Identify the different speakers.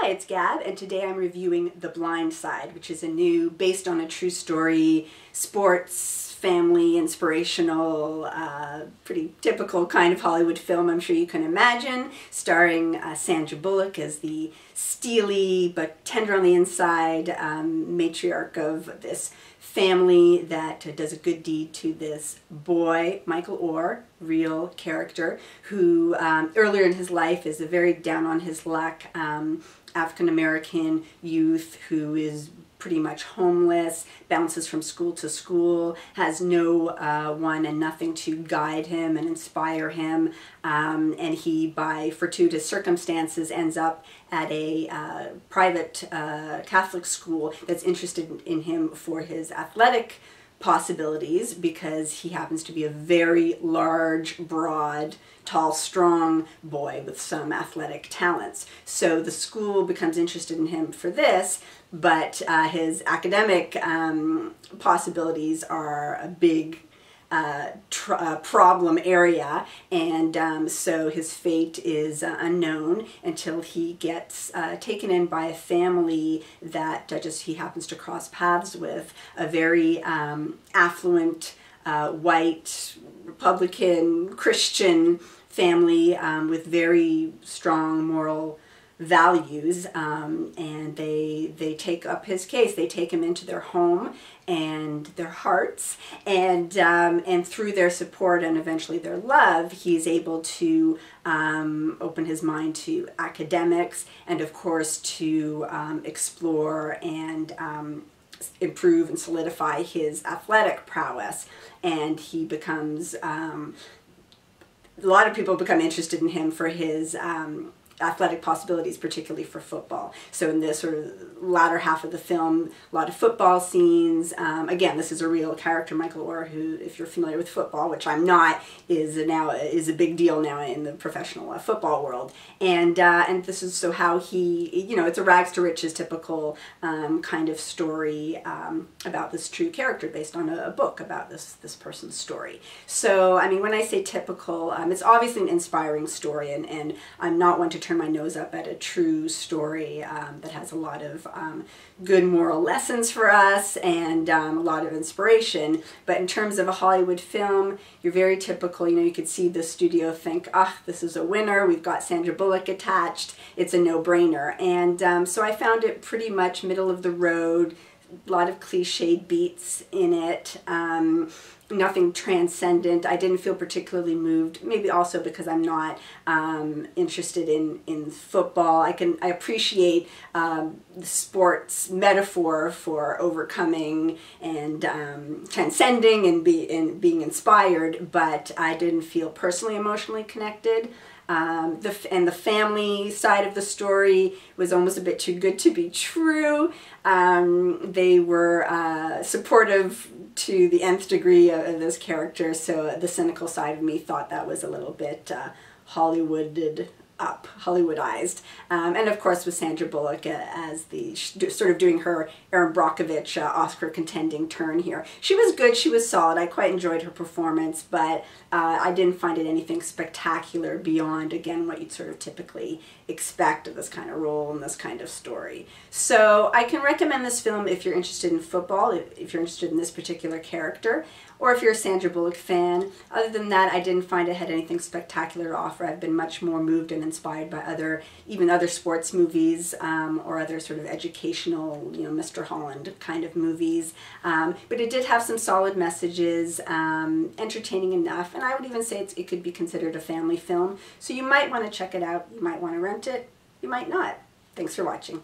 Speaker 1: Hi, it's Gab, and today I'm reviewing The Blind Side, which is a new, based on a true story, sports, family, inspirational, pretty typical kind of Hollywood film I'm sure you can imagine, starring Sandra Bullock as the steely but tender on the inside matriarch of this family that does a good deed to this boy, Michael Orr, real character, who earlier in his life is a very down on his luck African-American youth who is pretty much homeless, bounces from school to school, has no one and nothing to guide him and inspire him, and he, by fortuitous circumstances, ends up at a private Catholic school that's interested in him for his athletic possibilities because he happens to be a very large, broad, tall, strong boy with some athletic talents. So the school becomes interested in him for this, but his academic possibilities are a big problem area, and so his fate is unknown until he gets taken in by a family that he happens to cross paths with, a very affluent white Republican Christian family with very strong moral values, and they take up his case. They take him into their home and their hearts, and through their support and eventually their love, he's able to open his mind to academics and, of course, to explore and improve and solidify his athletic prowess. And he becomes a lot of people become interested in him for his athletic possibilities, particularly for football. So in this sort of latter half of the film, a lot of football scenes. Again, this is a real character, Michael Orr, who, if you're familiar with football, which I'm not, is a big deal now in the professional football world. And this is so how he, it's a rags to riches typical kind of story about this true character based on a book about this person's story. So, I mean, when I say typical, it's obviously an inspiring story, and I'm not one to turn my nose up at a true story that has a lot of good moral lessons for us and a lot of inspiration. But in terms of a Hollywood film, you're very typical. You could see the studio think, this is a winner. We've got Sandra Bullock attached. It's a no-brainer. And so I found it pretty much middle of the road. A lot of cliched beats in it. Nothing transcendent. I didn't feel particularly moved, maybe also because I'm not interested in football. I appreciate the sports metaphor for overcoming and transcending and being inspired, but I didn't feel personally emotionally connected. And the family side of the story was almost a bit too good to be true. They were supportive to the nth degree of this character, so the cynical side of me thought that was a little bit Hollywoodized. And of course with Sandra Bullock as the sort of doing her Erin Brockovich Oscar contending turn here. She was good, she was solid, I quite enjoyed her performance, but I didn't find it anything spectacular beyond, again, what you'd sort of typically expect of this kind of role and this kind of story. So I can recommend this film if you're interested in football, if you're interested in this particular character, or if you're a Sandra Bullock fan. Other than that, I didn't find it had anything spectacular to offer. I've been much more moved and inspired by even other sports movies or other sort of educational, Mr. Holland kind of movies. But it did have some solid messages, entertaining enough, and I would even say it could be considered a family film. So you might want to check it out. You might want to rent it. You might not. Thanks for watching.